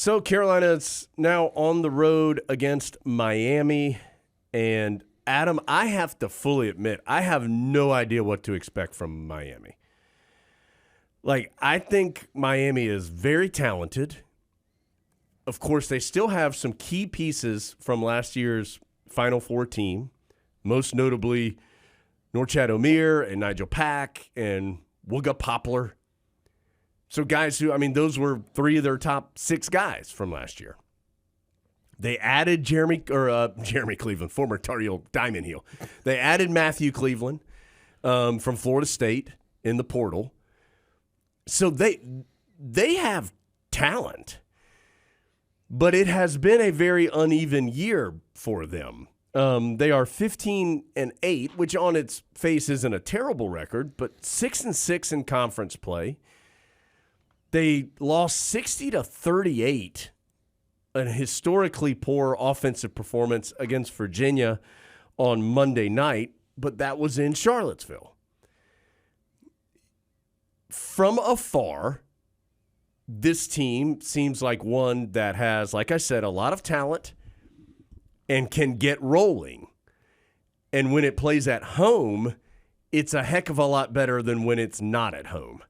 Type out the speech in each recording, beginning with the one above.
So Carolina's now on the road against Miami. And Adam, I have to fully admit, I have no idea what to expect from Miami. Like, I think Miami is very talented. Of course, they still have some key pieces from last year's Final Four team, most notably Norchad Omier and Nigel Pack and Wooga Poplar. So guys who, those were three of their top 6 guys from last year. They added Jeremy Cleveland, former Tar Heel Diamond Heel. They added Matthew Cleveland from Florida State in the portal. So they have talent, but it has been a very uneven year for them. They are 15-8, which on its face isn't a terrible record, but 6-6 in conference play. They lost 60-38, an historically poor offensive performance against Virginia on Monday night, but that was in Charlottesville. From afar, this team seems like one that has, like I said, a lot of talent and can get rolling. And when it plays at home, it's a heck of a lot better than when it's not at home.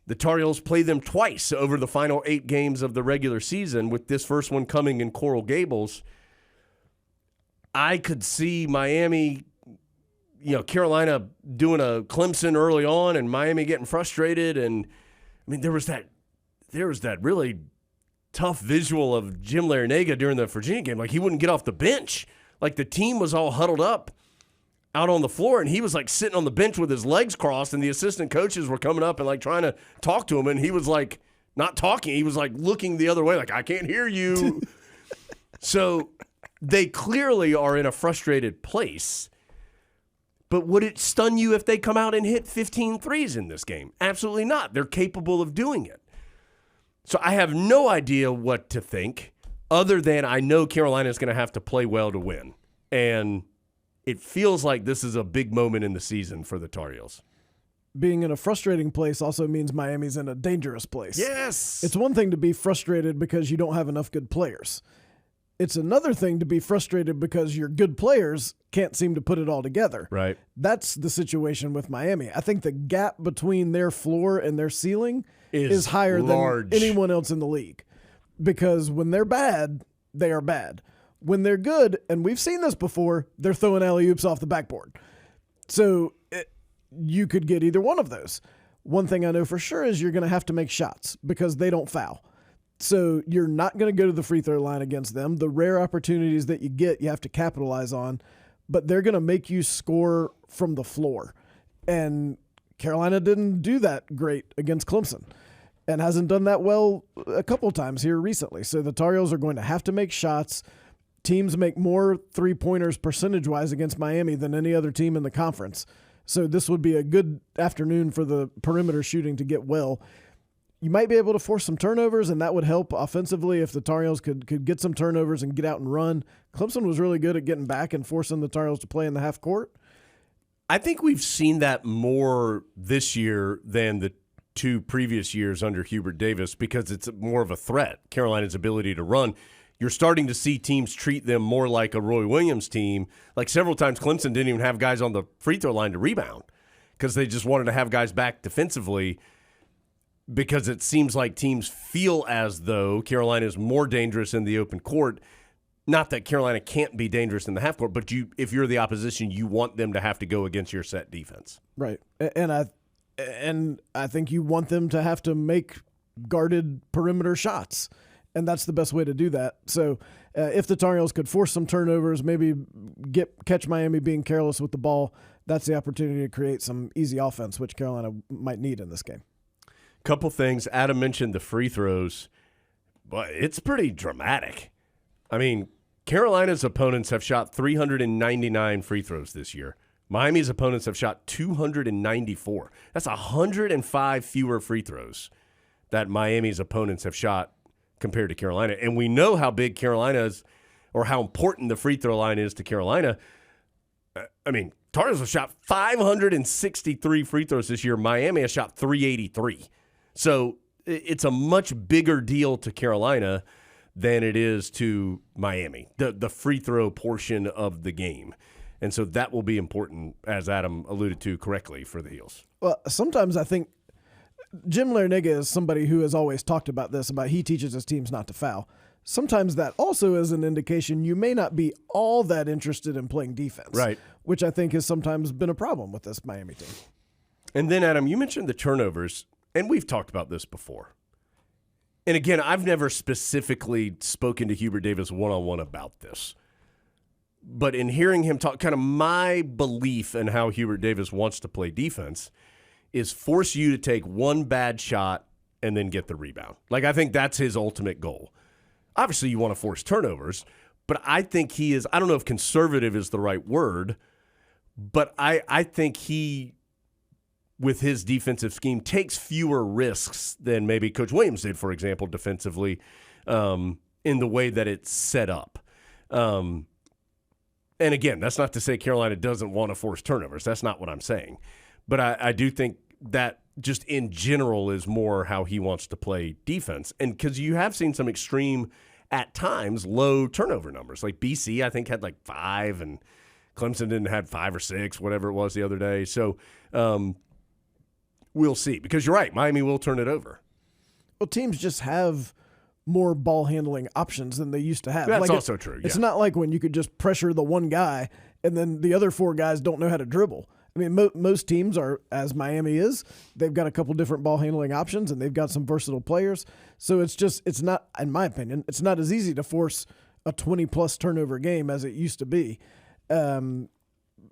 The Tar Heels play them twice over the final 8 games of the regular season, with this first one coming in Coral Gables. I could see Miami, Carolina doing a Clemson early on and Miami getting frustrated. And, there was that really tough visual of Jim Larinaga during the Virginia game. Like, he wouldn't get off the bench. Like, the team was all huddled up out on the floor, and he was like sitting on the bench with his legs crossed, and the assistant coaches were coming up and like trying to talk to him, and he was like not talking. He was like looking the other way, like, I can't hear you. So they clearly are in a frustrated place. But would it stun you if they come out and hit 15 threes in this game? Absolutely not. They're capable of doing it. So I have no idea what to think, other than I know Carolina is going to have to play well to win. And it feels like this is a big moment in the season for the Tar Heels. Being in a frustrating place also means Miami's in a dangerous place. Yes. It's one thing to be frustrated because you don't have enough good players. It's another thing to be frustrated because your good players can't seem to put it all together. Right. That's the situation with Miami. I think the gap between their floor and their ceiling is higher large. than anyone else in the league. Because when they're bad, they are bad. When they're good, and we've seen this before, they're throwing alley-oops off the backboard. So you could get either one of those. One thing I know for sure is you're going to have to make shots because they don't foul. So you're not going to go to the free throw line against them. The rare opportunities that you get, you have to capitalize on. But they're going to make you score from the floor. And Carolina didn't do that great against Clemson and hasn't done that well a couple times here recently. So the Tar Heels are going to have to make shots. Teams make more three-pointers percentage-wise against Miami than any other team in the conference. So this would be a good afternoon for the perimeter shooting to get well. You might be able to force some turnovers, and that would help offensively if the Tar Heels could get some turnovers and get out and run. Clemson was really good at getting back and forcing the Tar Heels to play in the half court. I think we've seen that more this year than the 2 previous years under Hubert Davis because it's more of a threat, Carolina's ability to run. You're starting to see teams treat them more like a Roy Williams team. Like several times Clemson didn't even have guys on the free throw line to rebound because they just wanted to have guys back defensively because it seems like teams feel as though Carolina is more dangerous in the open court. Not that Carolina can't be dangerous in the half court, but if you're the opposition, you want them to have to go against your set defense. Right. And I think you want them to have to make guarded perimeter shots. And that's the best way to do that. So if the Tar Heels could force some turnovers, maybe catch Miami being careless with the ball, that's the opportunity to create some easy offense, which Carolina might need in this game. Couple things. Adam mentioned the free throws, but it's pretty dramatic. Carolina's opponents have shot 399 free throws this year. Miami's opponents have shot 294. That's 105 fewer free throws that Miami's opponents have shot compared to Carolina. And we know how big Carolina is or how important the free throw line is to Carolina. Tar Heels have shot 563 free throws this year. Miami has shot 383. So it's a much bigger deal to Carolina than it is to Miami, the free throw portion of the game. And so that will be important, as Adam alluded to correctly, for the Heels. Well, sometimes I think Jim Larinaga is somebody who has always talked about this, about he teaches his teams not to foul. Sometimes that also is an indication you may not be all that interested in playing defense. Right. Which I think has sometimes been a problem with this Miami team. And then, Adam, you mentioned the turnovers, and we've talked about this before. And again, I've never specifically spoken to Hubert Davis one-on-one about this. But in hearing him talk, kind of my belief in how Hubert Davis wants to play defense is force you to take one bad shot and then get the rebound. Like, I think that's his ultimate goal. Obviously, you want to force turnovers, but I think he is, I don't know if conservative is the right word, but I think he, with his defensive scheme, takes fewer risks than maybe Coach Williams did, for example, defensively, in the way that it's set up. And again, that's not to say Carolina doesn't want to force turnovers. That's not what I'm saying. But I do think that just in general is more how he wants to play defense. And because you have seen some extreme, at times, low turnover numbers. Like BC, I think, had like 5, and Clemson didn't have 5 or 6, whatever it was the other day. So we'll see. Because you're right, Miami will turn it over. Well, teams just have more ball handling options than they used to have. That's like also true. Yeah. It's not like when you could just pressure the one guy and then the other 4 guys don't know how to dribble. I mean, most teams are, as Miami is, they've got a couple different ball handling options and they've got some versatile players. So it's not, in my opinion, it's not as easy to force a 20-plus turnover game as it used to be. And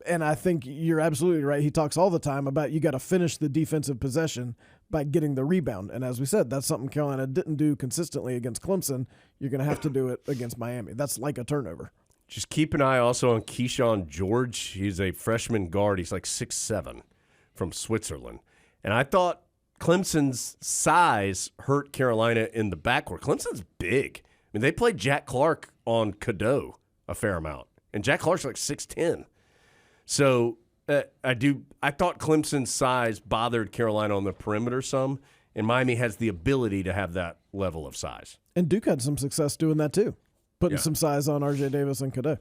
I think you're absolutely right. He talks all the time about you got to finish the defensive possession by getting the rebound. And as we said, that's something Carolina didn't do consistently against Clemson. You're going to have to do it against Miami. That's like a turnover. Just keep an eye also on Keyshawn George. He's a freshman guard. He's like 6'7", from Switzerland. And I thought Clemson's size hurt Carolina in the backcourt. Clemson's big. I mean, they played Jack Clark on Cadeau a fair amount. And Jack Clark's like 6'10". So I thought Clemson's size bothered Carolina on the perimeter some, and Miami has the ability to have that level of size. And Duke had some success doing that too, putting some size on R.J. Davis and Cadeau.